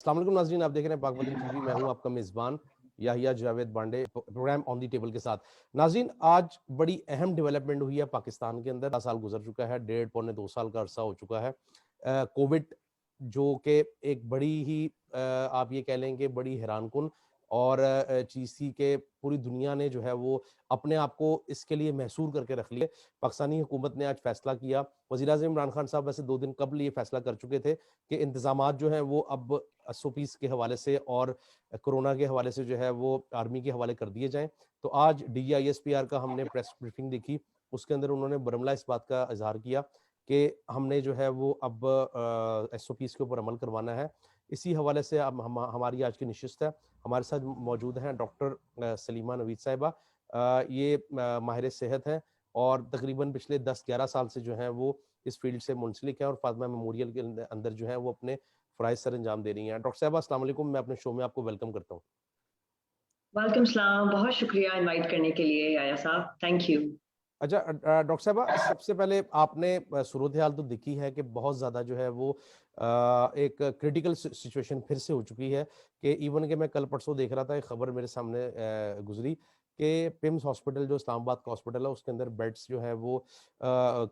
अस्सलाम वालेकुम नाज़रीन, आप देख रहे हैं पाक मदनी टीवी। मैं हूं आपका मेज़बान Yahya Javed Bande, programme on the table के साथ। नाज़रीन, आज बड़ी अहम डेवलपमेंट हुई है पाकिस्तान के अंदर। 10 साल गुजर चुका है, डेढ़ पौने 2 साल का अरसा हो चुका है। कोविड जो कि एक बड़ी ही आप ये कह लें कि बड़ी हैरानकुन और चीज़ थी कि पूरी दुनिया ने जो है वो अपने आप को इसके लिए महसूर करके रख लिया। पाकिस्तानी हुकूमत ने आज फैसला किया। वज़ीर-ए-आज़म इमरान खान साहब वैसे 2 दिन कबल ये फैसला कर चुके थे कि इंतज़ामात जो हैं वो अब एसओपीज़ के हवाले से और कोरोना के हवाले से जो है वो आर्मी के हवाले कर दिए जाएँ। तो आज डीजीआईएसपीआर का हमने प्रेस ब्रीफिंग देखी, उसके अंदर उन्होंने बरमला इस बात का इज़हार किया कि हमने जो है वो अब एसओपीज़ के ऊपर अमल करवाना है। इसी हवाले से अब हमारी आज की नशिस्त है। हमारे साथ मौजूद हैं डॉक्टर सलीमा नवीद साहिबा। ये माहिर सेहत हैं और तकरीबन पिछले 10-11 साल से जो हैं वो इस फील्ड से मुंसलिक हैं और फातिमा मेमोरियल के अंदर जो है वो अपने फ़राइज़ सर अंजाम दे रही हैं। डॉक्टर साहिबा, अस्सलाम वालेकुम। मैं अपने शो में आपको वेलकम करता हूँ। वेलकम सलाम। बहुत शुक्रिया इनवाइट करने के लिए याया साहब, थैंक यू। अच्छा, डॉक्टर साहिबा, सबसे पहले आपने सूरत हाल तो देखी है कि बहुत ज़्यादा जो है वो एक क्रिटिकल सिचुएशन फिर से हो चुकी है कि इवन कि मैं कल परसों देख रहा था, एक खबर मेरे सामने गुजरी कि पिम्स हॉस्पिटल जो इस्लामाबाद का हॉस्पिटल है उसके अंदर बेड्स जो है वो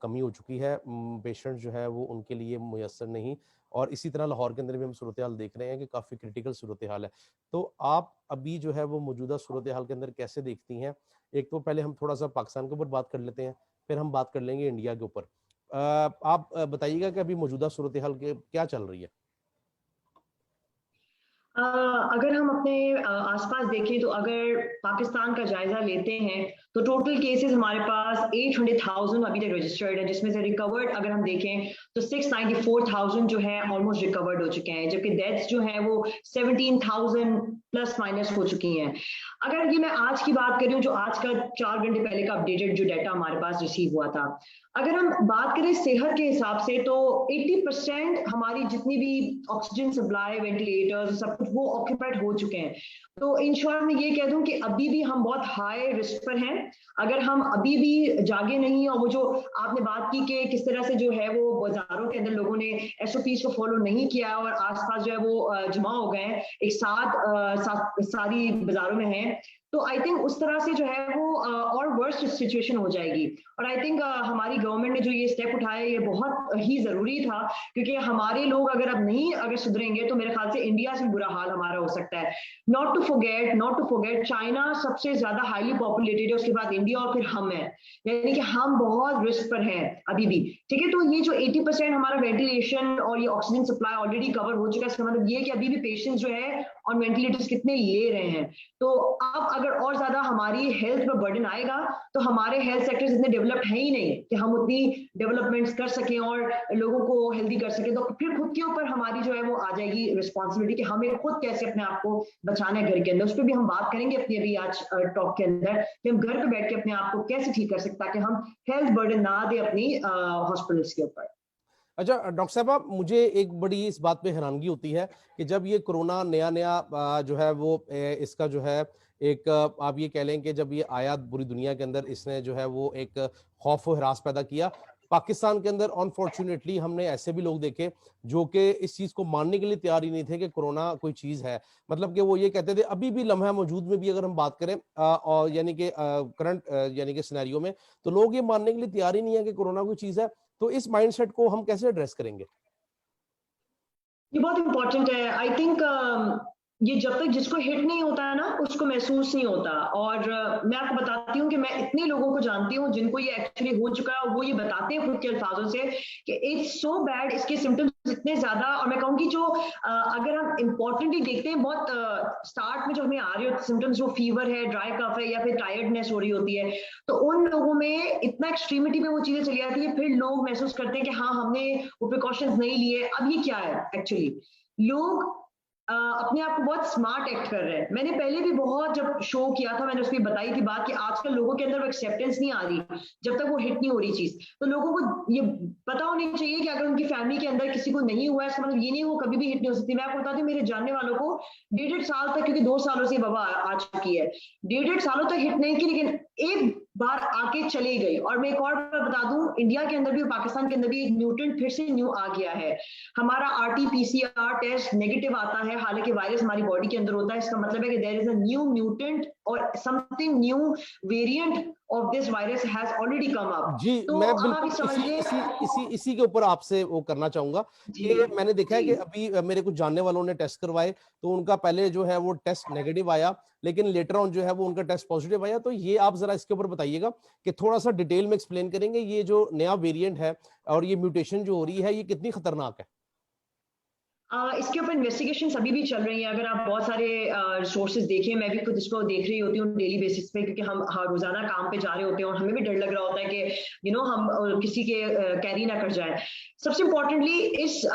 कमी हो चुकी है। पेशेंट जो है वो उनके लिए मुयसर नहीं, और इसी तरह लाहौर के अंदर भी हम सूरत हाल देख रहे हैं कि काफ़ी क्रिटिकल सूरत हाल है। तो आप अभी जो है वो मौजूदा सूरत हाल के अंदर कैसे देखती हैं? एक तो पहले हम थोड़ा-सा पाकिस्तान के ऊपर बात कर लेते हैं, फिर हम बात कर लेंगे इंडिया के ऊपर। आप बताइएगा कि अभी मौजूदा सूरत-ए-हाल के क्या चल रही है? अगर हम अपने आसपास देखें तो अगर पाकिस्तान का जायजा लेते हैं तो टोटल केसेस हमारे पास 800,000 अभी तक रजिस्टर्ड है, जिसमें से रिकवर्ड अगर हम देखें तो 694,000 जो है ऑलमोस्ट रिकवर्ड हो चुके हैं, जबकि डेथ्स जो है वो 17,000 प्लस माइनस हो चुकी हैं। अगर ये मैं आज की बात करूं, जो आज का 4 घंटे पहले का अपडेटेड जो डाटा हमारे पास रिसीव हुआ था, अगर हम बात करें सेहत के हिसाब से तो 80% हमारी जितनी भी ऑक्सीजन सप्लाई, वेंटिलेटर्स, सब कुछ वो ऑक्यूपाइड हो चुके हैं। तो इन शॉर्ट में ये कह दूं कि अभी भी हम बहुत हाई रिस्क पर हैं। अगर हम अभी भी जागे नहीं, और वो जो आपने बात की कि किस तरह से जो है वो बाजारों के अंदर लोगों ने एसओपीज को फॉलो नहीं किया और आसपास जो है वो जमा हो गए हैं, एक साथ सारी बाजारों में हैं, तो आई थिंक उस तरह से जो है वो और वर्स्ट सिचुएशन हो जाएगी। और आई थिंक हमारी गवर्नमेंट ने जो ये स्टेप उठाया ये बहुत ही जरूरी था, क्योंकि हमारे लोग अगर सुधरेंगे तो मेरे ख्याल से इंडिया से बुरा हाल हमारा हो सकता है। नॉट टू फॉरगेट चाइना सबसे ज्यादा हाईली पॉपुलेटेड है, उसके बाद इंडिया और फिर हम है, यानी कि हम बहुत रिस्क पर हैं अभी भी। ठीक है, तो ये जो 80% हमारा वेंटिलेशन और ये ऑक्सीजन सप्लाई ऑलरेडी कवर हो चुका है, इसका मतलब ये कि अभी भी पेशेंट्स जो है ऑन वेंटिलेटर्स कितने ले रहे हैं। तो अब अगर और ज्यादा हमारी हेल्थ पर बर्डन आएगा तो हमारे हेल्थ सेक्टर्स इतने डेवलप्ड है ही नहीं कि हम उतनी डेवलपमेंट्स कर सकें और लोगों को हेल्दी कर सकें। तो फिर खुद के ऊपर हमारी जो है वो आ जाएगी रिस्पॉन्सिबिलिटी कि हमें खुद कैसे अपने आप को बचाना है घर के अंदर। उस पर भी हम बात करेंगे अपनी अभी आज टॉक के अंदर कि हम घर पे बैठ के अपने आप को कैसे ठीक कर सकते हैं कि हम हेल्थ बर्डन ना दे अपनी हॉस्पिटल्स के ऊपर। अच्छा डॉक्टर साहब, मुझे एक बड़ी इस बात पे हैरानगी होती है कि जब ये कोरोना नया-नया जो है वो इसका जो है एक आप ये कह लें कि जब ये आया पूरी दुनिया के अंदर, इसने जो है वो एक खौफ व हरास पैदा किया। पाकिस्तान के अंदर अनफॉर्चुनेटली हमने ऐसे भी लोग देखे जो कि इस चीज़ को मानने के लिए तैयार ही नहीं थे कि कोरोना कोई चीज़ है। मतलब कि वो ये कहते थे, अभी भी लम्हा मौजूद में भी अगर हम बात करें और यानी कि करंट यानी कि सिनेरियो में, तो लोग ये मानने के लिए तैयार ही नहीं है कि कोरोना कोई चीज़ है। तो इस माइंडसेट को हम कैसे एड्रेस करेंगे? ये बहुत इंपॉर्टेंट है। आई थिंक ये जब तक जिसको हिट नहीं होता है ना उसको महसूस नहीं होता। और मैं आपको बताती हूँ कि मैं इतने लोगों को जानती हूँ जिनको ये एक्चुअली हो चुका है और वो ये बताते हैं खुद के अल्फाजों से कि इट्स सो बैड, इसके सिम्टम्स इतने ज्यादा। और मैं कहूँगी जो अगर हम इंपॉर्टेंटली देखते हैं, बहुत स्टार्ट में जो हमें आ रहे होते सिम्टम्स, जो फीवर है, ड्राई कफ है या फिर टायर्डनेस हो रही होती है, तो उन लोगों में इतना एक्सट्रीमिटी में वो चीजें चली जाती है, फिर लोग महसूस करते हैं कि हाँ हमने वो प्रिकॉशंस नहीं लिए। अब ये क्या है एक्चुअली, लोग अपने आप को बहुत स्मार्ट एक्ट कर रहे हैं। मैंने पहले भी बहुत जब शो किया था मैंने उसमें बताई थी बात कि आजकल लोगों के अंदर वो एक्सेप्टेंस नहीं आ रही जब तक वो हिट नहीं हो रही चीज। तो लोगों को ये पता होना चाहिए कि अगर उनकी फैमिली के अंदर किसी को नहीं हुआ है, इसका मतलब ये नहीं वो कभी भी हिट नहीं हो सकती। मैं आपको बताती हूँ मेरे जानने वालों को 1.5 साल तक, क्योंकि 2 सालों से वबा आ चुकी है, 1.5 सालों तक हिट नहीं की, लेकिन एक बाहर आके चली गई। और मैं एक और बात बता दूं, इंडिया के अंदर भी और पाकिस्तान के अंदर भी एक म्यूटेंट फिर से न्यू आ गया है। हमारा आरटी-पीसीआर टेस्ट नेगेटिव आता है, हालांकि वायरस हमारी बॉडी के अंदर होता है। इसका मतलब है कि there is a new mutant और something new variant of this virus has already come up. जी, तो मैं अब आप बिल्कुल ये इसी समझिए। इसी इसी इसी के ऊपर आपसे वो करना चाहूँगा जी, कि मैंने देखा है जी। कि अभी मेरे कुछ जानने वालों ने टेस्ट करवाए, तो उनका पहले जो है वो टेस्ट नेगेटिव आया, लेकिन लेटर ऑन जो है वो उनका टेस्ट पॉजिटिव आया। तो ये आप ज़रा इसके ऊपर बताइएगा कि थोड़ा-सा डिटेल में एक्सप्लेन करेंगे, ये जो नया वेरिएंट है और ये म्यूटेशन जो हो रही है, ये कितनी खतरनाक है? इसके ऊपर इन्वेस्टिगेशन अभी भी चल रही है। अगर आप बहुत सारे सोर्सेज देखें, मैं भी खुद इसको देख रही होती हूँ डेली बेसिस पे, क्योंकि हम रोजाना काम पे जा रहे होते हैं और हमें भी डर लग रहा होता है कि हम किसी के कैरी ना कर जाए। सबसे इम्पोर्टेंटली इस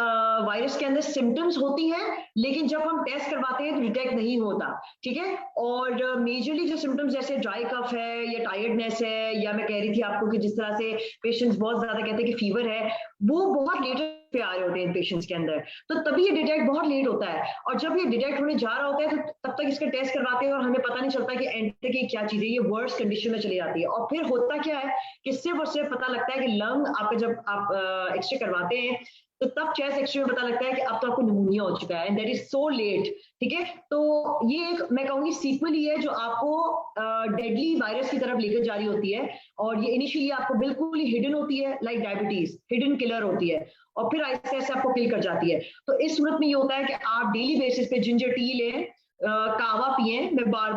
वायरस के अंदर सिम्टम्स होती हैं, लेकिन जब हम टेस्ट करवाते हैं तो डिटेक्ट नहीं होता। ठीक है। और मेजरली जो सिम्टम्स जैसे ड्राई कफ है या टायर्डनेस है, या मैं कह रही थी आपको कि जिस तरह से पेशेंट्स बहुत ज्यादा कहते हैं कि फीवर है, वो बहुत लेटर पे आ रहे होते हैं पेशेंट्स के अंदर। तो तभी ये डिटेक्ट बहुत लेट होता है, और जब ये डिटेक्ट होने जा रहा होता है तो तब तक इसका टेस्ट करवाते हैं और हमें पता नहीं चलता कि एंड तक ये क्या चीज है, ये वर्स कंडीशन में चली जाती है। और फिर होता क्या है कि सिर्फ और सिर्फ पता लगता है कि लंग आपका, जब आप एक्सरे करवाते हैं तो तब चेस्ट एक्सरे में पता लगता है कि अब तो आपको निमोनिया हो चुका है, and that is so let. ठीक है। तो ये एक, मैं कहूंगी, सीक्वल ही है जो आपको डेडली वायरस की तरफ लेकर जा रही होती है। और ये इनिशियली आपको बिल्कुल ही हिडन होती है, लाइक डायबिटीज हिडन किलर होती है, और फिर आहिस्ते आहिस्ते आपको किल कर जाती है। तो इस सूरत में ये होता है कि आप डेली बेसिस पे जिंजर टी लें, कावा पिए। मैं बार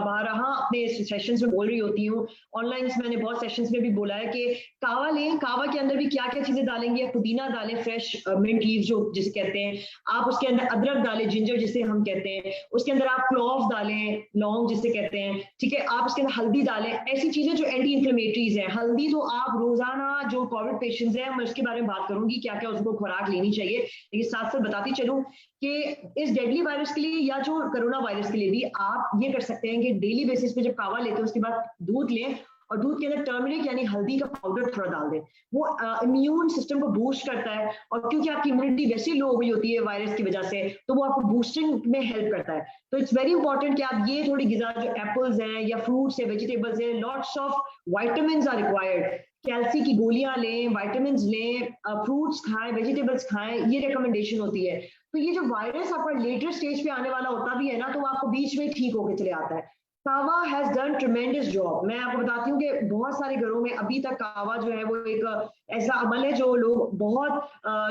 बार अपने सेशंस में बोल रही होती हूँ, ऑनलाइन मैंने बहुत सेशंस में भी बोला है कि कावा लें। कावा के अंदर भी क्या क्या चीजें डालेंगे, पुदीना डालें, फ्रेश मिंट लीव जो जिसे कहते हैं, आप उसके अंदर अदरक डालें, जिंजर जिसे हम कहते हैं, उसके अंदर आप क्लोव डालें, लौंग जिसे कहते हैं। ठीक है। आप उसके अंदर हल्दी डालें, ऐसी चीजें जो एंटी इंफ्लेमेटरीज हैं। हल्दी तो आप रोजाना, जो कोविड पेशेंट्स हैं, मैं उसके बारे में बात करूंगी क्या क्या उसको खुराक लेनी चाहिए, लेकिन साथ साथ बताती चलूं कि इस डेडली वायरस के लिए या जो कोरोना वायरस के लिए भी आप ये कर सकते हैं कि डेली बेसिस पे जब कावा लेते हैं उसके बाद दूध लें, और दूध के अंदर टर्मरिक यानी हल्दी का पाउडर थोड़ा डाल दें। वो इम्यून सिस्टम को बूस्ट करता है, और क्योंकि आपकी इम्यूनिटी वैसे ही लो हो गई होती है वायरस की वजह से, तो वो आपको बूस्टिंग में हेल्प करता है। तो इट्स वेरी इंपॉर्टेंट कि आप ये थोड़ी गिजा, जो एप्पल्स हैं या फ्रूट्स है, वेजिटेबल्स है, lots of vitamin are required. कैल्सी की गोलियां लें, वाइटामिन लें, फ्रूट्स खाएं, वेजिटेबल्स खाएं, ये रिकमेंडेशन होती है। तो ये जो वायरस आपका लेटर स्टेज पे आने वाला होता भी है ना, तो वो आपको बीच में ठीक होकर चले आता है। कावा हैज डन ट्रिमेंडस जॉब। मैं आपको बताती हूँ कि बहुत सारे घरों में अभी तक कावा जो है वो एक ऐसा अमल है जो लोग बहुत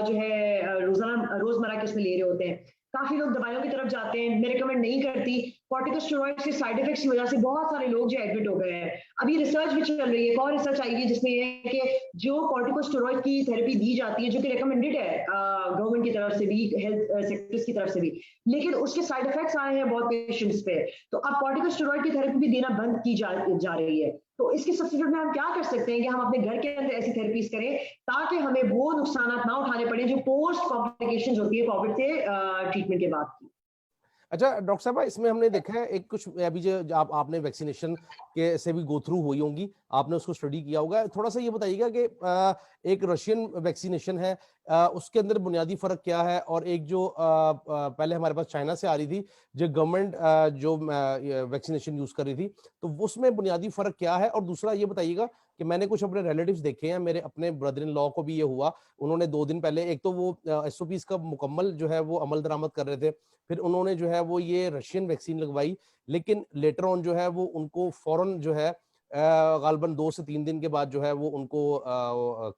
जो है रोजमर्रा के उसमें ले रहे होते हैं। काफी लोग दवाइयों की तरफ जाते हैं, मैं रिकमेंड नहीं करती। कॉर्टिकोस्टेरॉइड्स के साइड इफेक्ट्स की वजह से बहुत सारे लोग जो एडमिट हो गए हैं। अभी रिसर्च भी चल रही है, एक और रिसर्च आएगी जिसमें ये है कि जो कॉर्टिकोस्टेरॉइड की थेरेपी दी जाती है, जो कि रिकमेंडेड है गवर्नमेंट की तरफ से भी, हेल्थ सेक्टर्स की तरफ से भी, लेकिन उसके साइड इफेक्ट्स आए हैं बहुत पेशेंट्स पे। तो अब कॉर्टिकोस्टेरॉइड की थेरेपी भी देना बंद की जा रही है। तो इसके सब्स्टिट्यूट में हम क्या कर सकते हैं कि हम अपने घर के अंदर ऐसी थेरेपीज करें ताकि हमें वो नुकसान ना उठाने पड़े जो पोस्ट कॉम्प्लिकेशंस होती है कोविड से ट्रीटमेंट के बाद की। अच्छा डॉक्टर साहब, इसमें हमने देखा है एक कुछ अभी जो आपने वैक्सीनेशन के से भी गो थ्रू हुई होंगी, आपने उसको स्टडी किया होगा, थोड़ा सा ये बताइएगा कि एक रशियन वैक्सीनेशन है, उसके अंदर बुनियादी फर्क क्या है, और एक जो पहले हमारे पास चाइना से आ रही थी, जो गवर्नमेंट जो वैक्सीनेशन यूज कर रही थी, तो उसमें बुनियादी फर्क क्या है। और दूसरा ये बताइएगा कि मैंने कुछ अपने रिलेटिव्स देखे हैं, मेरे अपने ब्रदर इन लॉ को भी ये हुआ, उन्होंने 2 दिन पहले एक तो वो एसओपीज का मुकम्मल जो है वो अमल दरामद कर रहे थे, फिर उन्होंने जो है वो ये रशियन वैक्सीन लगवाई, लेकिन लेटर ऑन जो है वो उनको फौरन जो है गालबन 2 से 3 दिन के बाद जो है वो उनको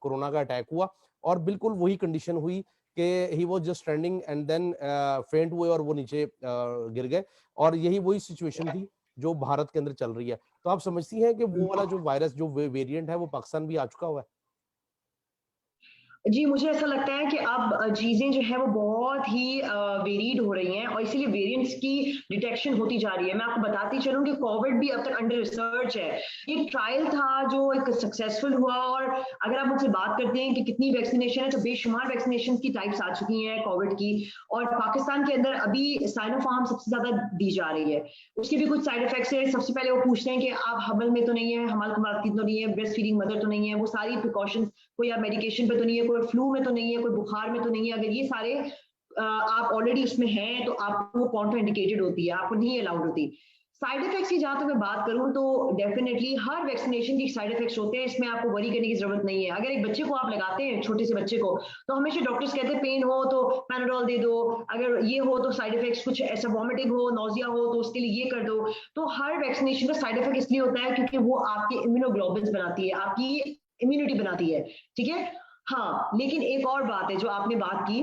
कोरोना का अटैक हुआ, और बिल्कुल वही कंडीशन हुई कि he was just standing and then faint हुए और वो नीचे गिर गए, और यही वही सिचुएशन थी जो भारत के अंदर चल रही है। तो आप समझती हैं कि वो वाला जो वायरस जो वेरिएंट है वो पाकिस्तान भी आ चुका हुआ है? जी, मुझे ऐसा लगता है कि अब चीज़ें जो है वो बहुत ही वेरीड हो रही हैं, और इसीलिए वेरिएंट्स की डिटेक्शन होती जा रही है। मैं आपको बताती चलूँ कि कोविड भी अब तक अंडर रिसर्च है। ये ट्रायल था जो एक सक्सेसफुल हुआ, और अगर आप मुझसे बात करते हैं कि कितनी वैक्सीनेशन है, तो बेशुमार वैक्सीनेशन की टाइप्स आ चुकी हैं कोविड की, और पाकिस्तान के अंदर अभी साइनोफार्म सबसे ज़्यादा दी जा रही है। उसके भी कुछ साइड इफेक्ट्स हैं। सबसे पहले वो पूछते हैं कि आप हमल में तो नहीं है, हमाल कुमार तो नहीं है, ब्रेस्ट फीडिंग मदर तो नहीं है, वो सारी प्रिकॉशंस, कोई आप मेडिकेशन पे तो नहीं है, कोई फ्लू में तो नहीं है, कोई बुखार में तो नहीं है। अगर ये सारे आप ऑलरेडी उसमें हैं तो आपको कॉन्ट्राइंडिकेटेड होती है, आपको नहीं अलाउड होती। साइड इफेक्ट्स की जहां तक मैं बात करूं तो डेफिनेटली हर वैक्सीनेशन की साइड इफेक्ट्स होते हैं, इसमें आपको वरी करने की जरूरत नहीं है। अगर एक बच्चे को आप लगाते हैं, छोटे से बच्चे को, तो हमेशा डॉक्टर्स कहते हैं पेन हो तो पैनाडोल दे दो, अगर ये हो तो साइड इफेक्ट्स कुछ ऐसा वॉमिटिंग हो, नोजिया हो तो उसके लिए ये कर दो। तो हर वैक्सीनेशन का साइड इफेक्ट इसलिए होता है क्योंकि वो आपके इम्यूनोग्लोबुलिन्स बनाती है, आपकी इम्यूनिटी बनाती है, ठीक है। हाँ, लेकिन एक और बात है जो आपने बात की,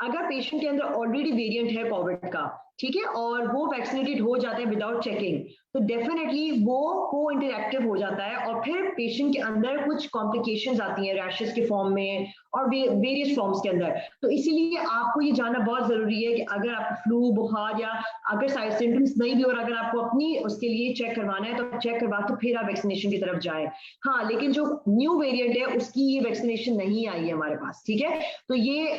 अगर पेशेंट के अंदर ऑलरेडी वेरिएंट है कोविड का, ठीक है, और वो वैक्सीनेटेड हो जाता है विदाउट चेकिंग, तो डेफिनेटली वो को इंटरैक्टिव हो जाता है और फिर पेशेंट के अंदर कुछ कॉम्प्लिकेशंस आती हैं रैशेस के फॉर्म में और वेरियस फॉर्म्स के अंदर। तो इसीलिए आपको ये जानना बहुत जरूरी है कि अगर आपको फ्लू, बुखार या अगर साइड सिम्टम्स नहीं भी और अगर आपको अपनी उसके लिए चेक करवाना है तो चेक करवा के फिर आप वैक्सीनेशन की तरफ जाए। हाँ, लेकिन जो न्यू वेरिएंट है उसकी ये वैक्सीनेशन नहीं आई है हमारे पास, ठीक है। तो ये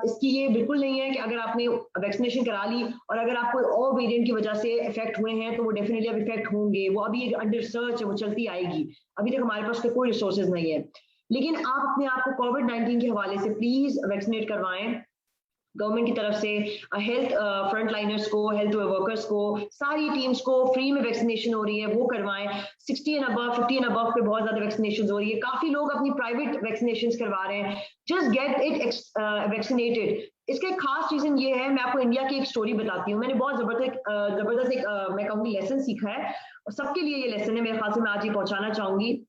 इसकी ये बिल्कुल नहीं है कि अगर आपने वैक्सीनेशन करा ली और अगर आप कोई और वेरिएंट की वजह से इफेक्ट हुए हैं तो वो डेफिनेटली अब इफेक्ट होंगे, वो अभी अंडर रिसर्च है, वो चलती आएगी, अभी तक हमारे पास कोई रिसोर्सेज नहीं है। लेकिन आप अपने आप को कोविड-19 के हवाले से प्लीज वैक्सीनेट करवाएं। गवर्नमेंट की तरफ से हेल्थ फ्रंटलाइनर्स को, हेल्थ वर्कर्स को, सारी टीम्स को फ्री में वैक्सीनेशन हो रही है, वो करवाएं। 60 एंड अबव, 50 एंड अबव पे बहुत ज्यादा वैक्सीनेशन हो रही है, काफी लोग अपनी प्राइवेट वैक्सीनेशन करवा रहे हैं। Just get it vaccinated. इसका एक खास रीजन ये है, मैं आपको इंडिया की एक स्टोरी बताती हूँ। मैंने बहुत जबरदस्त एक मैं कहूँगी लेसन सीखा है और सबके लिए ये लेसन है, मेरे ख्याल से मैं आज ये पहुंचाना चाहूंगी।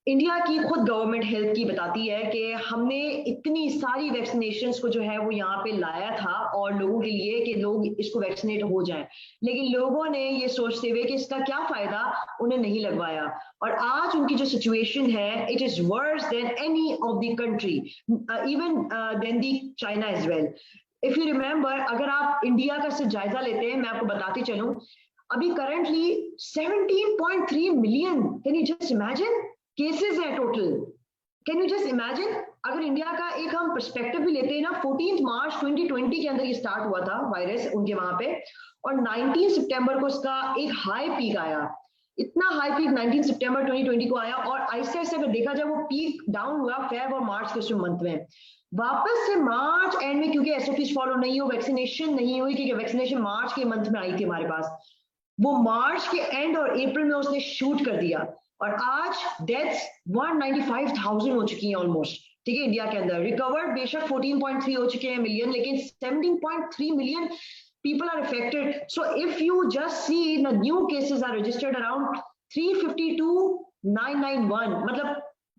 इंडिया की खुद गवर्नमेंट हेल्थ की बताती है कि हमने इतनी सारी वैक्सीनेशंस को जो है वो यहाँ पे लाया था और लोगों के लिए कि लोग इसको वैक्सीनेट हो जाएं, लेकिन लोगों ने ये सोचते हुए कि इसका क्या फायदा, उन्हें नहीं लगवाया। और आज उनकी जो सिचुएशन है, it is worse than any of the country, even then the China as well. If you remember, अगर आप इंडिया का सिर्फ जायजा लेते हैं, मैं आपको बताती चलूं, अभी currently 17.3 million, can you just imagine, cases है टोटल। कैन यू जस्ट इमेजिन, अगर इंडिया का एक हम पर्सपेक्टिव भी लेते हैं ना, 14 मार्च 2020 के अंदर ये स्टार्ट हुआ था वायरस उनके वहां पे, और 19 सितंबर को इसका एक हाई पीक आया। इतना हाई पीक 19 सितंबर 2020 को आया और आहिस्ते आहिस्ते अगर देखा जाए वो पीक डाउन हुआ फेब और मार्च के मंथ में। वापस से मार्च एंड में, क्योंकि एसओपीज फॉलो नहीं हुई, वैक्सीनेशन नहीं हुई, क्योंकि वैक्सीनेशन मार्च के मंथ में आई थी हमारे पास, वो मार्च के एंड और अप्रैल में उसने शूट कर दिया और आज डेथ्स 195,000 हो चुकी हैं ऑलमोस्ट, ठीक है, इंडिया के अंदर। रिकवर्ड बेशक 14.3 हो चुके हैं मिलियन, लेकिन 17.3 million people are affected. So if you just see the new cases are registered around 352,991, मतलब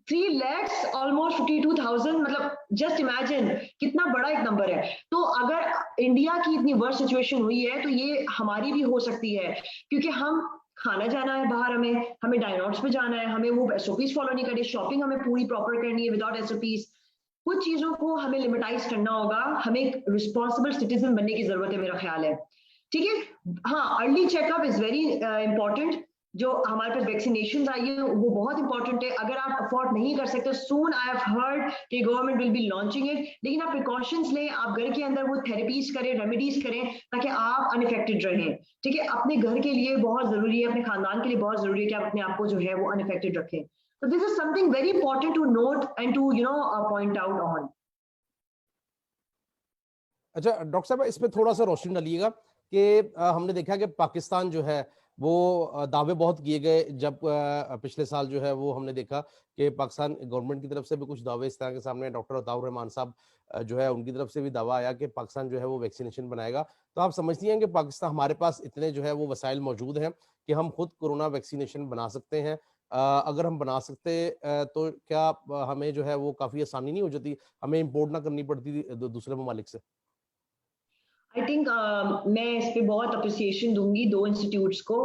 3 lakhs almost 52,000, मतलब जस्ट इमेजिन कितना बड़ा एक नंबर है। तो अगर इंडिया की इतनी वर्स्ट सिचुएशन हुई है तो ये हमारी भी हो सकती है, क्योंकि हम खाना जाना है बाहर, हमें डायनॉट्स पे जाना है, हमें वो एसओपीज फॉलो नहीं करें, शॉपिंग हमें पूरी प्रॉपर करनी है विदाउट एसओपीज, कुछ चीजों को हमें लिमिटाइज करना होगा, हमें एक रिस्पॉन्सिबल सिटीजन बनने की जरूरत है, मेरा ख्याल है, ठीक है। हाँ, early checkup is very important. जो हमारे पास वैक्सीनेशन आई है वो बहुत इंपॉर्टेंट है। अगर आप अफोर्ड नहीं कर सकते, सून आई हैव हर्ड कि government will be launching it, लेकिन आप प्रिकॉशंस लें, आप घर के अंदर वो थेरेपीज करें, रेमेडीज करें, ताकि आप अनइफेक्टेड रहें, ठीक है। अपने घर के लिए बहुत जरूरी है, अपने खानदान के लिए बहुत जरूरी है कि आप अपने आप को जो है वो अनइफेक्टेड रखें। So this is something very important to note and to point out on. अच्छा डॉक्टर साहब, इस पे थोड़ा सा रोशनी डालिएगा कि हमने देखा कि पाकिस्तान जो है वो दावे बहुत किए गए, जब पिछले साल जो है वो हमने देखा कि पाकिस्तान गवर्नमेंट की तरफ से भी कुछ दावे इस तरह के सामने, डॉक्टर अताउर रहमान साहब जो है उनकी तरफ से भी दावा आया कि पाकिस्तान जो है वो वैक्सीनेशन बनाएगा। तो आप समझती हैं कि पाकिस्तान, हमारे पास इतने जो है वो वसाइल मौजूद हैं कि हम खुद कोरोना वैक्सीनेशन बना सकते हैं? अगर हम बना सकते तो क्या हमें जो है वो काफी आसानी नहीं हो जाती, हमें इंपोर्ट ना करनी पड़ती दूसरे ममालिक से? आई थिंक मैं इस पे बहुत अप्रिसिएशन दूंगी दो इंस्टीट्यूट्स को।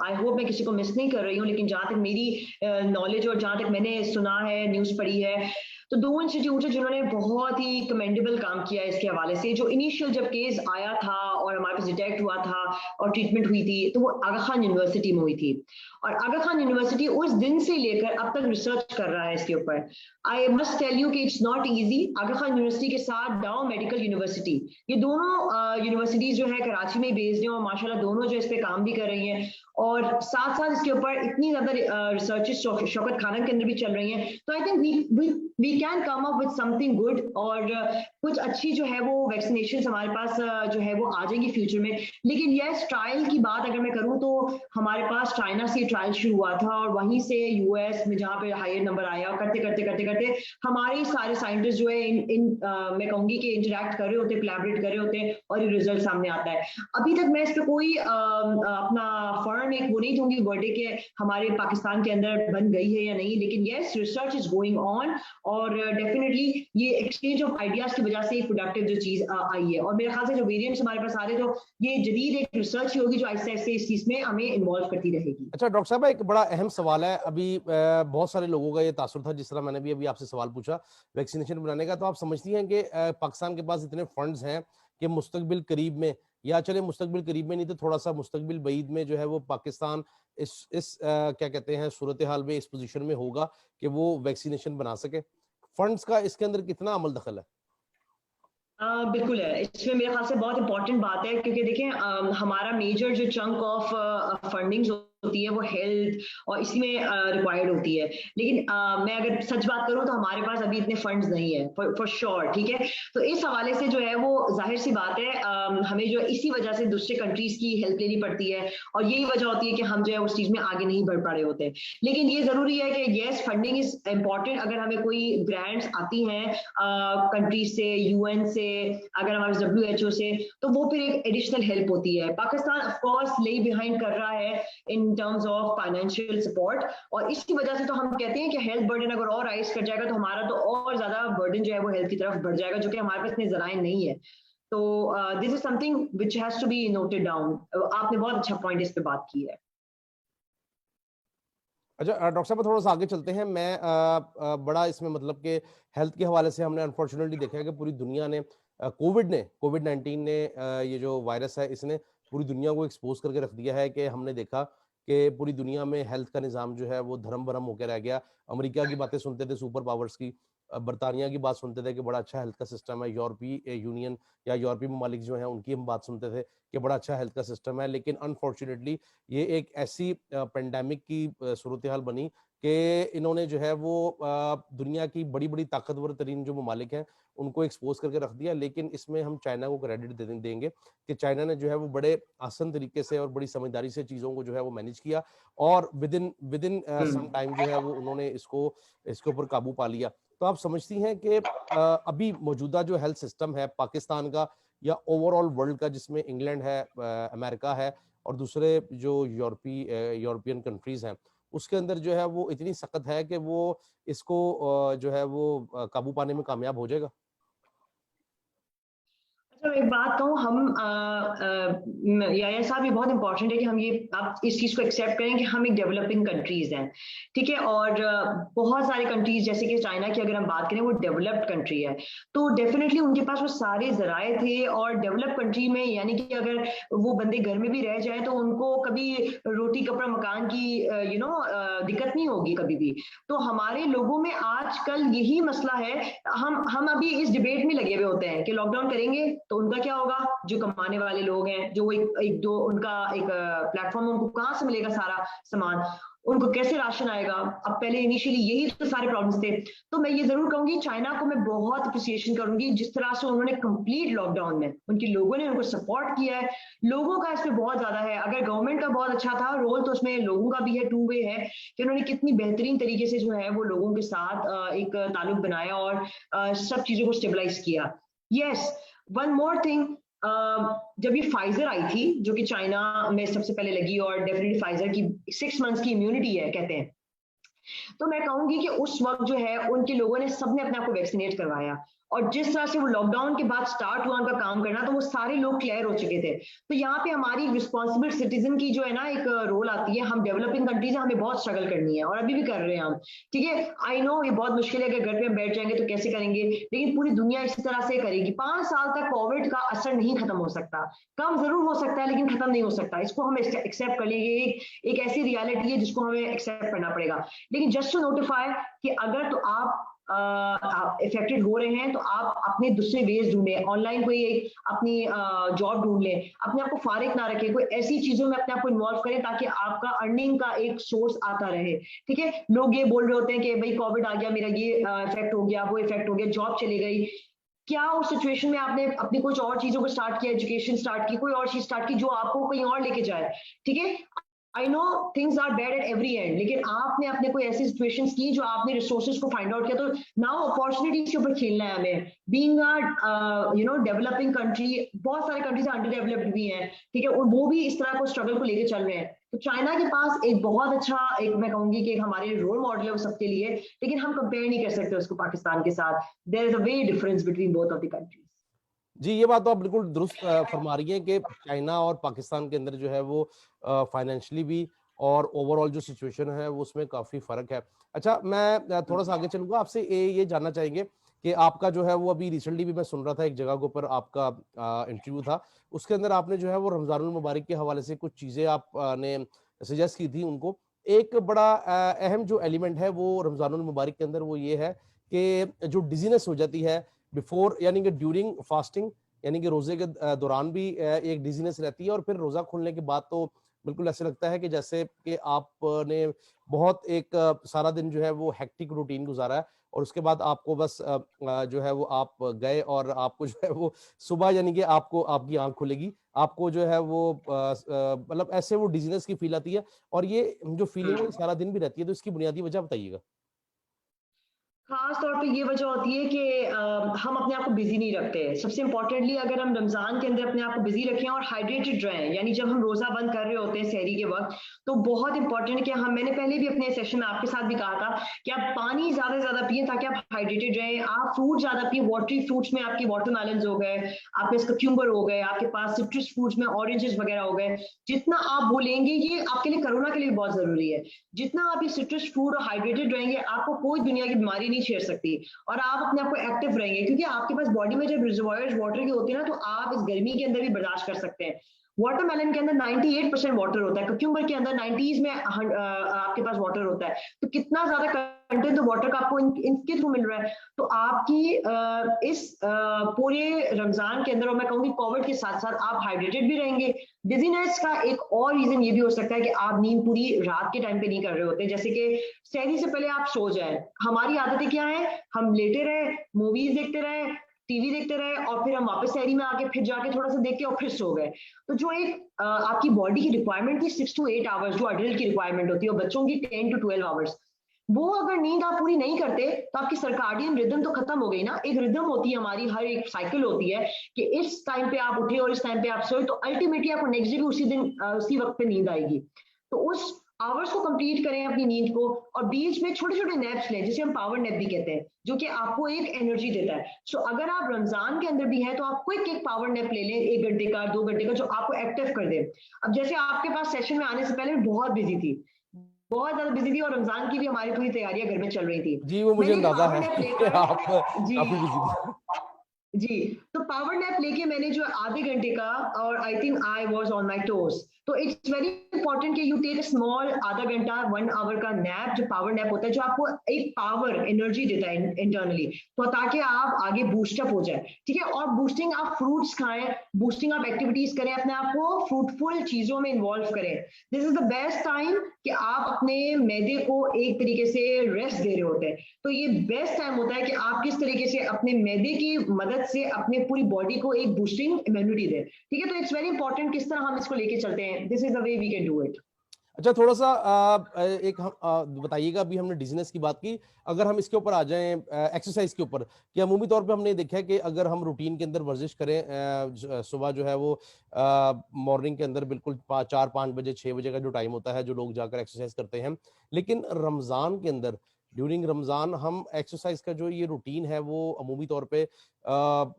आई होप मैं किसी को मिस नहीं कर रही हूँ, लेकिन जहाँ तक मेरी नॉलेज और जहाँ तक मैंने सुना है, न्यूज़ पढ़ी है, तो दो इंस्टीट्यूट है जिन्होंने बहुत ही कमेंडेबल काम किया है इसके हवाले से। जो इनिशियल जब केस आया था और हमारे पास डिटेक्ट हुआ था और ट्रीटमेंट हुई थी, तो वो आगा खान यूनिवर्सिटी में हुई थी, और आगा खान यूनिवर्सिटी उस दिन से लेकर अब तक रिसर्च कर रहा है इसके ऊपर। आई मस्ट टेल यू कि it's not easy. Aga Khan University के साथ डाउ मेडिकल यूनिवर्सिटी, ये दोनों यूनिवर्सिटीज जो है कराची में बेस्ड हैं और माशाल्लाह दोनों जो इस पे काम भी कर रही हैं, और साथ साथ इसके ऊपर इतनी ज्यादा रिसर्चेस शौकत खाना के अंदर भी चल रही हैं। तो I think we can come up with something good, और कुछ अच्छी जो है वो वैक्सीनेशन हमारे पास जो है वो आ जाएंगी फ्यूचर में। लेकिन यस, ट्रायल की बात अगर मैं करूं तो हमारे पास चाइना से ट्रायल शुरू हुआ था और वहीं से यूएस में जहाँ पे हायर नंबर आया, और करते करते करते करते हमारे सारे साइंटिस्ट जो है मैं कहूंगी कि इंटरेक्ट कर रहे होते, कोलैबोरेट कर रहे होते हैं और ये रिजल्ट सामने आता है। अभी तक मैं इस पे कोई अपना फर्म एक वो नहीं दूंगी वर्डे के हमारे पाकिस्तान के अंदर बन गई है या नहीं, लेकिन yes, research is going on और डेफिनेटली ये एक्सचेंज ऑफ आइडियाज की वजह से एक प्रोडक्टिव जो चीज आई है। और मेरे ख्याल से जो वेरिएंट्स हमारे पास आ रहे, तो ये जदीद एक रिसर्च ही होगी जो आहिस्ते आहिस्ते इस चीज में हमें इन्वॉल्व करती रहेगी। अच्छा डॉक्टर साहब, एक बड़ा अहम सवाल है। अभी बहुत सारे लोगों का ये तासुर था, जिस तरह मैंने भी अभी आपसे सवाल पूछा वैक्सीनेशन बनाने का, तो आप समझती हैं कि पाकिस्तान के पास इतने फंड्स हैं कि मुस्तकबिल करीब में, या चले मुस्तकबिल करीब में नहीं तो थोड़ा सा मुस्तकबिल बईद में जो है वो पाकिस्तान इस क्या कहते हैं सूरत हाल में, इस पोजीशन में होगा कि वो वैक्सीनेशन बना सके? फंड्स का इसके अंदर कितना अमल दखल है? बिल्कुल है, इसमें मेरे ख्याल से बहुत इंपॉर्टेंट बात है, क्योंकि देखें हमारा मेजर जो चंक ऑफ फंडिंग होती है वो हेल्थ और इसी में रिक्वायर्ड होती है। लेकिन मैं अगर सच बात करूं तो हमारे पास अभी इतने फंड्स नहीं है फॉर श्योर, ठीक है। तो इस हवाले से जो है वो जाहिर सी बात है, हमें जो इसी वजह से दूसरे कंट्रीज की हेल्प लेनी पड़ती है और यही वजह होती है कि हम जो है उस चीज में आगे नहीं बढ़ पा रहे होते। लेकिन ये जरूरी है कि येस, फंडिंग इज इम्पॉर्टेंट। अगर हमें कोई ग्रांट्स आती हैं कंट्रीज से, यूएन से, अगर हमारे WHO से, तो वो फिर एक एडिशनल हेल्प होती है। पाकिस्तान ऑफ कोर्स ले बिहाइंड कर रहा है in terms of financial support, और इसकी वजह से तो हम कहते हैं कि हेल्थ बर्डन अगर और राइज कर जाएगा तो हमारा तो और ज्यादा बर्डन जो है वो हेल्थ की तरफ बढ़ जाएगा, जो कि हमारे पास इतने जराए नहीं है। तो this is something which has to be noted down. आपने बहुत अच्छा पॉइंट इस पे बात की है। अच्छा डॉक्टर साहब, थोड़ा सा आगे चलते हैं। मैं बड़ा इसमें मतलब कि हेल्थ के हवाले से हमने अनफॉर्चुनेटली देखा है कि पूरी दुनिया ने कोविड 19 ने ये जो वायरस है इसने पूरी दुनिया को एक्सपोज करके रख दिया है कि हमने देखा कि पूरी दुनिया में हेल्थ का निज़ाम जो है वो धर्म भरम होकर रह गया। अमेरिका की बातें सुनते थे, सुपर पावर्स की, बरतानिया की बात सुनते थे कि बड़ा अच्छा हेल्थ का सिस्टम है, यूरोपीय यूनियन या यूरोपीय ममालिक जो हैं उनकी हम बात सुनते थे कि बड़ा अच्छा हेल्थ का सिस्टम है। लेकिन अनफॉर्चुनेटली ये एक ऐसी पेंडेमिक की सूरत हाल बनी कि इन्होंने जो है वो दुनिया की बड़ी बड़ी ताकतवर तरीन जो ममालिक हैं उनको एक्सपोज करके रख दिया। लेकिन इसमें हम चाइना को क्रेडिट देंगे कि चाइना ने जो है वो बड़े आसान तरीके से और बड़ी समझदारी से चीज़ों को जो है वो मैनेज किया और विद इन सम टाइम जो है वो उन्होंने इसके ऊपर काबू पा लिया। तो आप समझती हैं कि अभी मौजूदा जो हेल्थ सिस्टम है पाकिस्तान का या ओवरऑल वर्ल्ड का, जिसमें इंग्लैंड है, अमेरिका है और दूसरे जो यूरोपियन कंट्रीज हैं, उसके अंदर जो है वो इतनी सख्त है कि वो इसको जो है वो काबू पाने में कामयाब हो जाएगा? अच्छा, एक बात कहूँ, हम याया साहब, ये बहुत इंपॉर्टेंट है कि हम ये आप इस चीज को एक्सेप्ट करें कि हम एक डेवलपिंग कंट्रीज हैं, ठीक है। और बहुत सारे कंट्रीज जैसे कि चाइना की अगर हम बात करें, वो डेवलप्ड कंट्री है, तो डेफिनेटली उनके पास वो सारे जराए थे। और डेवलप कंट्री में यानी कि अगर वो बंदे घर में भी रह जाए तो उनको कभी रोटी कपड़ा मकान की दिक्कत नहीं होगी कभी भी। तो हमारे लोगों में आजकल यही मसला है। हम अभी इस डिबेट में लगे हुए होते हैं कि लॉकडाउन करेंगे तो उनका क्या होगा, जो कमाने वाले लोग हैं, जो एक दो उनका एक प्लेटफॉर्म, उनको कहाँ से मिलेगा सारा सामान, उनको कैसे राशन आएगा। अब पहले इनिशियली यही तो सारे प्रॉब्लम्स थे। तो मैं ये जरूर कहूंगी, चाइना को मैं बहुत अप्रिसिएशन करूंगी जिस तरह से उन्होंने कंप्लीट लॉकडाउन में उनके लोगों ने उनको सपोर्ट किया है। लोगों का इसमें बहुत ज्यादा है। अगर गवर्नमेंट का बहुत अच्छा था रोल, तो उसमें लोगों का भी है, टू वे है कि उन्होंने कितनी बेहतरीन तरीके से जो है वो लोगों के साथ एक ताल्लुक बनाया और सब चीजों को स्टेबलाइज किया। यस, वन मोर थिंग, जब ये फाइजर आई थी जो कि चाइना में सबसे पहले लगी, और डेफिनेटली फाइजर की 6 मंथ्स की इम्यूनिटी है कहते हैं, तो मैं कहूंगी कि उस वक्त जो है उनके लोगों ने सबने अपने आप को वैक्सीनेट करवाया। और जिस तरह से वो लॉकडाउन के बाद स्टार्ट हुआ उनका काम करना, तो वो सारे लोग क्लियर हो चुके थे। तो यहाँ पे हमारी रिस्पॉन्सिबल सिटीजन की जो है ना एक रोल आती है। हम डेवलपिंग कंट्रीज है, हमें बहुत स्ट्रगल करनी है और अभी भी कर रहे हैं हम, ठीक है। आई नो ये बहुत मुश्किल है कि घर पे हम बैठ जाएंगे तो कैसे करेंगे, लेकिन पूरी दुनिया इसी तरह से करेगी। 5 साल तक कोविड का असर नहीं खत्म हो सकता, कम जरूर हो सकता है लेकिन खत्म नहीं हो सकता। इसको हम एक्सेप्ट कर लेंगे, एक ऐसी रियलिटी है जिसको हमें एक्सेप्ट करना पड़ेगा। लेकिन जस्ट टू नोटिफाई कि अगर तो आप इफेक्टेड हो रहे हैं तो आप अपने दूसरे वेज ढूंढें, ऑनलाइन कोई एक अपनी जॉब ढूंढ लें, अपने आप को फारिग ना रखें, कोई ऐसी चीजों में अपने आप को इन्वॉल्व करें ताकि आपका अर्निंग का एक सोर्स आता रहे, ठीक है। लोग ये बोल रहे होते हैं कि भाई कोविड आ गया, मेरा ये इफेक्ट हो गया, वो इफेक्ट हो गया, जॉब चली गई। क्या उस सिचुएशन में आपने अपनी कुछ और चीजों को स्टार्ट किया, एजुकेशन स्टार्ट की, कोई और चीज स्टार्ट की जो आपको कहीं और लेके जाए, ठीक है? I know things are bad at every end, लेकिन आपने अपने कोई ऐसी सिचुएशंस की जो आपने रिसोर्सेज को फाइंड आउट किया, तो नाउ अपॉर्चुनिटीज के ऊपर खेलना है हमें। बीइंग अ डेवलपिंग कंट्री, बहुत सारे कंट्रीज अंडर डेवलप्ड भी हैं, ठीक है, और वो भी इस तरह को स्ट्रगल को लेके चल रहे हैं। तो चाइना के पास एक बहुत अच्छा, एक मैं कहूंगी कि एक हमारे रोल मॉडल है वो सबके लिए, लेकिन हम कंपेयर नहीं कर सकते उसको पाकिस्तान के साथ। There is a way difference between both of the countries. जी, ये बात तो आप बिल्कुल दुरुस्त फरमा रही हैं कि चाइना और पाकिस्तान के अंदर जो है वो फाइनेंशियली भी और ओवरऑल जो सिचुएशन है वो उसमें काफ़ी फ़र्क है। अच्छा, मैं थोड़ा-सा आगे चलूँगा, आपसे ये जानना चाहेंगे कि आपका जो है वो अभी रिसेंटली भी मैं सुन रहा था एक जगह के ऊपर आपका इंटरव्यू था, उसके अंदर आपने जो है वो रमज़ानुल मुबारक के हवाले से कुछ चीज़ें आप ने सजेस्ट की थी उनको। एक बड़ा अहम जो एलिमेंट है वो रमज़ानुल मुबारक के अंदर वो ये है कि जो डिज़ीनेस हो जाती है बिफोर यानी कि ड्यूरिंग फास्टिंग, यानी कि रोजे के दौरान भी एक डिजीनेस रहती है और फिर रोजा खोलने के बाद तो बिल्कुल ऐसे लगता है कि जैसे कि आपने बहुत एक सारा दिन जो है वो हेक्टिक रूटीन गुजारा है और उसके बाद आपको बस जो है वो आप गए और आपको जो है वो सुबह यानी कि आपको आपकी आंख खुलेगी, आपको जो है वो मतलब ऐसे वो डिजीनेस की फील आती है और ये जो फीलिंग है ये सारा दिन भी रहती है, तो इसकी बुनियादी वजह बताइएगा। खास तौर पे ये वजह होती है कि हम अपने आप को बिजी नहीं रखते। सबसे इंपॉर्टेंटली अगर हम रमजान के अंदर अपने आप को बिजी रखें और हाइड्रेटेड रहें, यानी जब हम रोजा बंद कर रहे होते हैं सहरी के वक्त, तो बहुत इंपॉर्टेंट है कि हम, मैंने पहले भी अपने सेशन में आपके साथ भी कहा था कि आप पानी ज्यादा से ज्यादा पिए ताकि आप हाइड्रेटेड रहें। आप फ्रूट ज्यादा पिए, वाटरी फ्रूट्स में आपके वाटरमेलन हो गए, आपके कक्यूम्बर हो गए, आपके पास सिट्रस फ्रूट्स में ऑरेंजेस वगैरह हो गए। जितना आप बोलेंगे ये आपके लिए, कोरोना के लिए बहुत जरूरी है, जितना आप ये सिट्रस फ्रूट और हाइड्रेटेड रहेंगे आपको कोई दुनिया की बीमारी नहीं छेड़ सकती और आप अपने आप को एक्टिव रहेंगे, क्योंकि आपके पास बॉडी में जब रिजर्वायर्स वाटर के होते हैं ना, तो आप इस गर्मी के अंदर भी बर्दाश्त कर सकते हैं। वाटरमेलन के अंदर 98% वाटर होता है, कुक्यूम्बर के अंदर 90s में आपके पास वाटर होता है, तो कितना ज्यादा कंटेंट तो वाटर का आपको इनके थ्रू मिल रहा है। तो आपकी इस पूरे रमजान के अंदर, और मैं कहूंगी कोविड के साथ साथ, आप हाइड्रेटेड भी रहेंगे। डिजीनेस का एक और रीजन ये भी हो सकता है कि आप नींद पूरी रात के टाइम पे नहीं कर रहे होते, जैसे कि सहरी से पहले आप सो जाए। हमारी आदतें क्या है, हम लेटे रहे, मूवीज देखते रहे, टीवी देखते रहे और फिर हम वापस सहरी में आके फिर जाके थोड़ा सा देख के और फिर सो गए। तो जो एक आपकी बॉडी की रिक्वायरमेंट थी 6 to 8 आवर्स, जो अडल्ट की रिक्वायरमेंट होती है, और बच्चों की 10 to 12 आवर्स, वो अगर नींद आप पूरी नहीं करते तो आपकी सर्काडियन रिदम तो खत्म हो गई ना। एक रिदम होती है हमारी, हर एक साइकिल होती है कि इस टाइम पे आप उठे और इस टाइम पे आप सोए, तो अल्टीमेटली आपको नेक्स्ट डे भी उसी दिन उसी वक्त पे नींद आएगी। तो उस आवर्स को कंप्लीट करें अपनी नींद को, और बीच में छोटे छोटे नैप्स लें, जिसे हम पावर नैप भी कहते हैं, जो कि आपको एक एनर्जी देता है। सो अगर आप रमजान के अंदर भी हैं तो आप क्विक एक पावर नैप ले लें, 1 घंटे का 2 घंटे का, जो आपको एक्टिव कर दे। अब जैसे आपके पास सेशन में आने से पहले मैं बहुत बिजी थी, बहुत ज्यादा बिजी थी, और रमजान की भी हमारी पूरी तैयारियां घर में चल रही थी। जी, वो मुझे मैंने अंदाजा पावर है नैप कि आप लेकर, जी काफ़ी बिज़ी थी। जी, तो पावर नैप लेके मैंने जो आधे घंटे का, और I think I was on my toes. तो इट्स वेरी इंपॉर्टेंट कि यू टेक अ स्मॉल आधा घंटा 1 आवर का नैप, जो पावर नैप होता है, जो आपको एक पावर एनर्जी देता है इंटरनली, तो ताकि आप आगे बूस्टअप हो जाए, ठीक है। और बूस्टिंग, आप फ्रूट्स खाएं, बूस्टिंग आप एक्टिविटीज करें, अपने आप को फ्रूटफुल चीजों में इन्वॉल्व करें। This is the best time कि आप अपने मैदे को एक तरीके से रेस्ट दे रहे होते हैं। तो ये बेस्ट टाइम होता है कि आप किस तरीके से अपने मैदे की मदद से अपने पूरी बॉडी को एक बूस्टिंग इम्यूनिटी दें, ठीक है। तो इट्स वेरी इंपॉर्टेंट किस तरह हम इसको लेके चलते हैं। This is the way we can do it. अच्छा, थोड़ा-सा एक हम बताइएगा, अभी हमने डिज़ीनेस की बात की, अगर हम इसके ऊपर आ जाएँ एक्सरसाइज़ के ऊपर, कि अमूमी तौर पे हमने देखा है कि अगर हम रूटीन के अंदर वर्जिश करें सुबह जो है वो मॉर्निंग के अंदर बिल्कुल 4-5 बजे 6 बजे का जो टाइम होता है, जो लोग जाकर एक्सरसाइज़ करते हैं। लेकिन रमज़ान के अंदर, ड्यूरिंग रमज़ान हम एक्सरसाइज़ का जो ये रूटीन है वो अमूमी तौर पे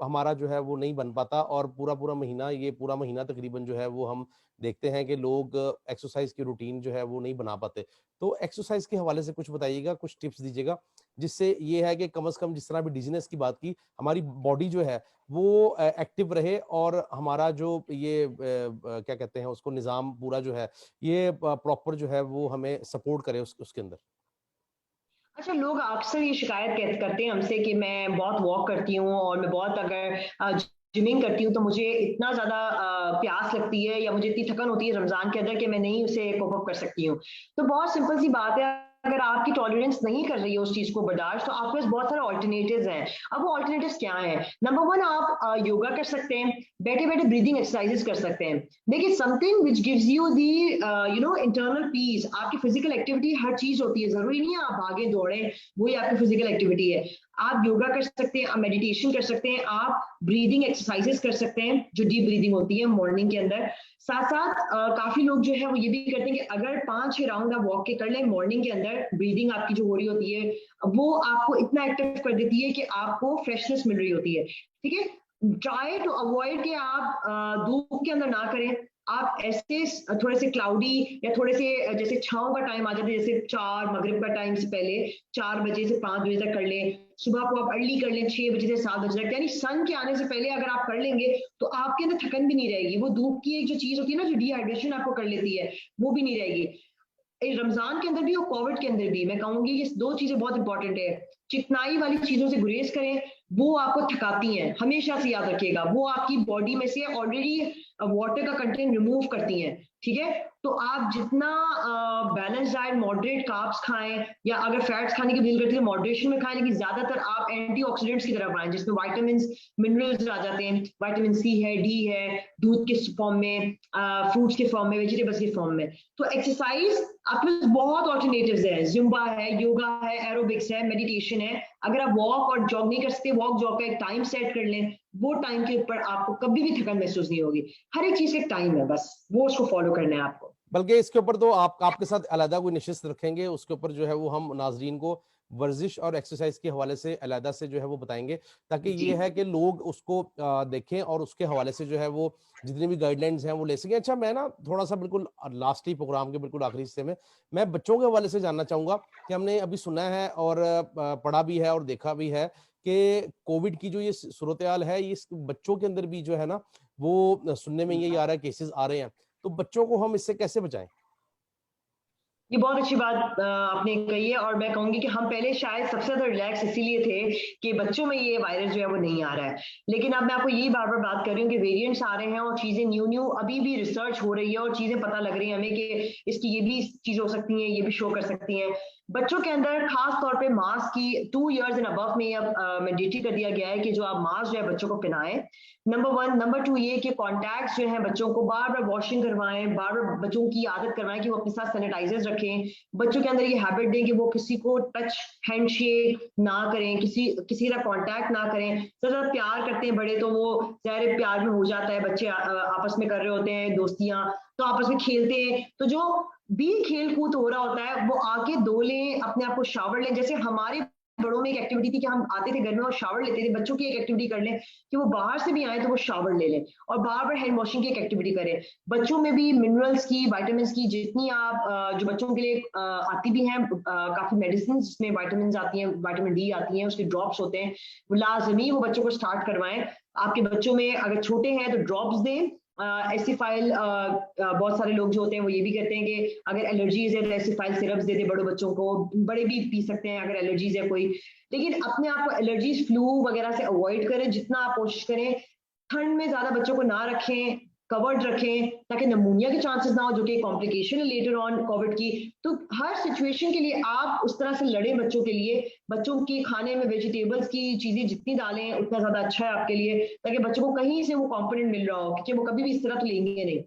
हमारा जो है वो नहीं बन पाता और पूरा-पूरा महीना, ये पूरा महीना तकरीबन जो है वो हम देखते हैं कि लोग एक्सरसाइज की रूटीन जो है वो नहीं बना पाते। तो एक्सरसाइज के हवाले से कुछ बताइएगा, कुछ टिप्स दीजिएगा, जिससे ये है कि कम से कम जिस तरह अभी डिज़ीनेस की बात की, हमारी बॉडी जो है वो एक्टिव रहे और हमारा जो ये क्या कहते हैं उसको, निज़ाम पूरा जो है ये प्रॉपर जो है वो हमें सपोर्ट करे उसके अंदर। अच्छा, लोग अक्सर ये शिकायत करते हैं हमसे कि मैं बहुत वॉक करती हूँ और मैं बहुत, अगर जिमिंग करती हूँ तो मुझे इतना ज्यादा प्यास लगती है या मुझे इतनी थकन होती है रमजान के अंदर कि मैं नहीं उसे कोप अप कर सकती हूँ। तो बहुत सिंपल सी बात है, अगर आपकी टॉलरेंस नहीं कर रही है उस चीज को बर्दाश्त, तो आपके पास बहुत सारे ऑल्टरनेटिव्स हैं। अब वो ऑल्टरनेटिव्स क्या हैं? नंबर वन, आप योगा कर सकते हैं, बैठे बैठे ब्रीदिंग एक्सरसाइजेस कर सकते हैं। देखिए, something which gives you the internal peace. आपकी फिजिकल एक्टिविटी हर चीज होती है, जरूरी नहीं है आप भागे दौड़े, वही आपकी फिजिकल एक्टिविटी है। आप योगा कर सकते हैं, आप मेडिटेशन कर सकते हैं, आप ब्रीदिंग एक्सरसाइजेस कर सकते हैं जो डीप ब्रीदिंग होती है मॉर्निंग के अंदर। साथ साथ काफी लोग जो है वो ये भी करते हैं कि अगर 5-6 राउंड आप वॉक के कर लें मॉर्निंग के अंदर, ब्रीदिंग आपकी जो हो रही होती है वो आपको इतना एक्टिव कर देती है कि आपको फ्रेशनेस मिल रही होती है। ठीक है, ट्राई टू अवॉइड कि आप धूप के अंदर ना करें। आप ऐसे थोड़े से क्लाउडी या थोड़े से जैसे छांव का टाइम आ जाता है, जैसे 4 मगरिब का टाइम से पहले 4 बजे से 5 बजे तक कर लें। सुबह को आप अर्ली कर लें 6 बजे से 7 बजे तक, यानी सन के आने से पहले अगर आप कर लेंगे तो आपके अंदर थकन भी नहीं रहेगी। वो धूप की एक जो चीज होती है ना, जो डिहाइड्रेशन आपको कर लेती है, वो भी नहीं रहेगी। रमजान के अंदर भी और कोविड के अंदर भी मैं कहूंगी ये 2 चीजें बहुत इंपॉर्टेंट है। चिकनाई वाली चीजों से गुरेज करें, वो आपको थकाती हैं, हमेशा से याद रखिएगा। वो आपकी बॉडी में से ऑलरेडी वाटर का कंटेंट रिमूव करती हैं। ठीक है, तो आप जितना बैलेंस डाइट, मॉडरेट कार्ब्स खाएं, या अगर फैट्स खाने की दिल करती है मॉडरेशन में खाएं, लेकिन ज्यादातर आप एंटीऑक्सीडेंट्स की तरफ आएं, जिसमें विटामिन मिनरल्स आ जाते हैं। विटामिन सी है, डी है, दूध के फॉर्म में, फ्रूट्स के फॉर्म में, वेजिटेबल्स के फॉर्म में। तो एक्सरसाइज आपके पास बहुत ऑल्टरनेटिव्स है, जुम्बा है, योगा है, एरोबिक्स है, मेडिटेशन है। अगर आप वॉक और जॉग नहीं कर सकते, वॉक जॉग का एक टाइम सेट कर लें, वो टाइम के ऊपर आपको कभी भी थकान महसूस नहीं होगी। हर एक चीज का एक टाइम है, बस वो उसको फॉलो करना है आपको। बल्कि इसके ऊपर तो आपके साथ अलग कोई निशिस्त रखेंगे, उसके ऊपर जो है वो हम नाजरीन को वर्जिश और एक्सरसाइज के हवाले से अलग से जो है वो बताएंगे, ताकि ये है कि लोग उसको देखें और उसके हवाले से जो है वो जितनी भी गाइडलाइंस हैं वो ले सकें। अच्छा, मैं ना थोड़ा सा बिल्कुल लास्ट ही प्रोग्राम के बिल्कुल आखिरी हिस्से में मैं बच्चों के हवाले से जानना चाहूंगा कि हमने अभी सुना है और पढ़ा भी है और देखा भी है कि कोविड की जो ये सूरत हाल है, ये बच्चों के अंदर भी जो है ना वो सुनने में यही आ रहा है, केसेस आ रहे हैं। तो बच्चों को हम इससे कैसे बचाएं? ये बहुत अच्छी बात आपने कही है, और मैं कहूंगी कि हम पहले शायद सबसे ज्यादा रिलैक्स इसीलिए थे कि बच्चों में ये वायरस जो है वो नहीं आ रहा है। लेकिन अब मैं आपको यही बार बार बात कर रही हूँ कि वेरिएंट्स आ रहे हैं और चीजें न्यू अभी भी रिसर्च हो रही है और चीजें पता लग रही है हमें कि इसकी ये भी चीज हो सकती है, ये भी शो कर सकती है। बच्चों के अंदर खास तौर पे मास्क की 2 इयर्स एंड अबव में अब मैंडेटरी कर दिया गया है कि जो आप मास्क जो है बच्चों को पहनाएं। नंबर 1। नंबर 2 ये कि कॉन्टैक्ट्स जो है बच्चों को बार बार वॉशिंग करवाएं, बार बार बच्चों की आदत करवाएं कि वो अपने साथ सैनिटाइजर्स रखें। बच्चों के अंदर ये हैबिट दें कि वो किसी को टच, हैंडशेक ना करें, किसी का कॉन्टैक्ट ना करें। ज्यादा प्यार करते हैं बड़े तो वो ज़ाहिर प्यार में हो जाता है, बच्चे आपस में कर रहे होते हैं दोस्तियां, तो आपस में खेलते हैं, तो जो भी खेल कूद हो रहा होता है वो आके धो लें, अपने आप को शावर लें। जैसे हमारे बड़ों में एक एक्टिविटी थी कि हम आते थे घर में और शावर लेते थे, बच्चों की एक एक्टिविटी कर लें कि वो बाहर से भी आए तो वो शावर ले लें और बार बार हैंड वॉशिंग की एक एक्टिविटी करें। बच्चों में भी मिनरल्स की, विटामिन की जितनी आप जो बच्चों के लिए आती भी हैं काफी मेडिसिन जिसमें विटामिन आती हैं, विटामिन डी आती हैं, उसके ड्रॉप्स होते हैं, वो लाजमी वो बच्चों को स्टार्ट करवाएं। आपके बच्चों में अगर छोटे हैं तो ड्रॉप्स दें। एसिफाइल, बहुत सारे लोग जो होते हैं वो ये भी कहते हैं कि अगर एलर्जीज है तो एसिफाइल सिरप्स दे दे बड़ों बच्चों को, बड़े भी पी सकते हैं अगर एलर्जीज है कोई। लेकिन अपने आप को एलर्जीज, फ्लू वगैरह से अवॉइड करें जितना आप कोशिश करें। ठंड में ज्यादा बच्चों को ना रखें, कवर्ड रखें ताकि नमूनिया के चांसेस ना हो जो कि कॉम्प्लिकेशन है लेटर ऑन कोविड की। तो हर सिचुएशन के लिए आप उस तरह से लड़ें बच्चों के लिए। बच्चों के खाने में वेजिटेबल्स की चीजें जितनी डालें उतना ज्यादा अच्छा है आपके लिए, ताकि बच्चों को कहीं से वो कॉम्पोनेंट मिल रहा हो, क्योंकि वो कभी भी इस तरह तो लेंगे नहीं।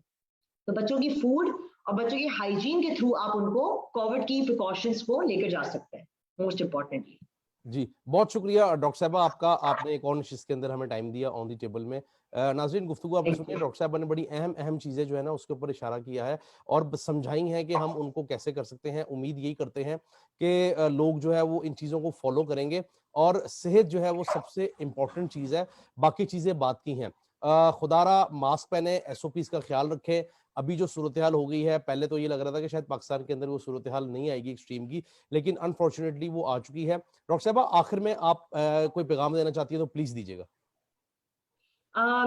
तो बच्चों की फूड और बच्चों की हाइजीन के थ्रू आप उनको कोविड की प्रिकॉशंस को लेकर जा सकते हैं, मोस्ट इंपॉर्टेंटली। जी, बहुत शुक्रिया डॉक्टर साहबा आपका, आपने एक और निशिस्त के अंदर हमें टाइम दिया ऑन दी टेबल में। नाज़रीन, गुफ्तगू आपने सुनी, डॉक्टर साहबा ने बड़ी अहम चीज़ें जो है ना उसके ऊपर इशारा किया है और समझाई हैं कि हम उनको कैसे कर सकते हैं। उम्मीद यही करते हैं कि लोग जो है वो इन चीज़ों को फॉलो करेंगे और सेहत जो है वो सबसे इम्पोर्टेंट चीज़ है, बाकी चीज़ें बात की हैं। खुदारा मास्क पहने, SOPs का ख्याल रखें। अभी जो सूरत हाल हो गई है, पहले तो ये लग रहा था कि शायद पाकिस्तान के अंदर वो सूरत हाल नहीं आएगी एक्सट्रीम की, लेकिन अनफॉर्चुनेटली वो आ चुकी है। डॉक्टर साहबा, आखिर में आप कोई पैगाम देना चाहती है तो प्लीज दीजिएगा।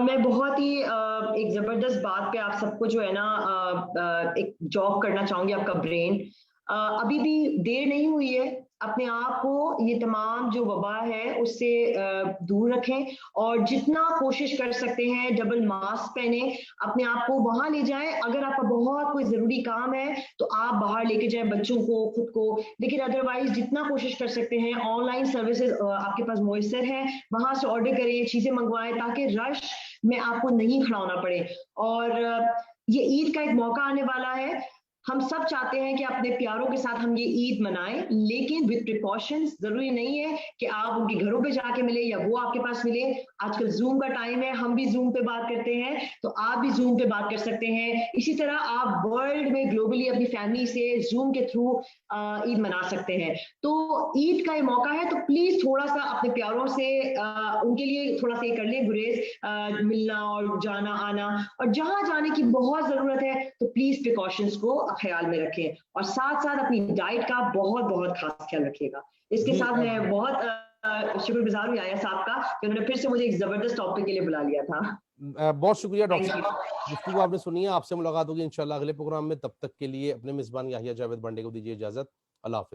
मैं बहुत ही एक जबरदस्त बात पे आप सबको जो है ना एक जॉब करना चाहूंगी, आपका ब्रेन। अभी भी देर नहीं हुई है, अपने आप को ये तमाम जो वबा है उससे दूर रखें और जितना कोशिश कर सकते हैं डबल मास्क पहने, अपने आप को वहां ले जाएं। अगर आपका बहुत कोई जरूरी काम है तो आप बाहर लेके जाएं बच्चों को, खुद को, लेकिन अदरवाइज जितना कोशिश कर सकते हैं ऑनलाइन सर्विसेज आपके पास मुयसर है, वहां से ऑर्डर करें, चीजें मंगवाएं ताकि रश में आपको नहीं खड़ा होना पड़े। और ये ईद का एक मौका आने वाला है, हम सब चाहते हैं कि अपने प्यारों के साथ हम ये ईद मनाएं, लेकिन विद प्रिकॉशंस। जरूरी नहीं है कि आप उनके घरों पे जाके मिले या वो आपके पास मिले। आजकल जूम का टाइम है, हम भी जूम पे बात करते हैं, तो आप भी जूम पे बात कर सकते हैं। इसी तरह आप वर्ल्ड में ग्लोबली अपनी फैमिली से जूम के थ्रू ईद मना सकते हैं। तो ईद का ये मौका है, तो प्लीज थोड़ा सा अपने प्यारों से उनके लिए थोड़ा सा ये कर ले गुरेज, मिलना और जाना आना, और जहां जाने की बहुत जरूरत है तो प्लीज प्रिकॉशंस को ख्याल में रखें और साथ साथ अपनी डाइट का बहुत बहुत खास ख्याल रखिएगा। इसके जी साथ मैं बहुत शुक्रगुजार हूँ आया साहब का कि उन्होंने फिर से मुझे एक जबरदस्त टॉपिक के लिए बुला लिया था। बहुत शुक्रिया डॉक्टर थैंक यू। साहब, गुफ्तगू आपने सुनी है। आपसे मुलाकात होगी इंशाल्लाह अगले प्रोग्राम में। तब तक के लिए अपने मेजबान याहिया जावेद बांडे को दीजिए इजाजत। अल्लाह हाफिज।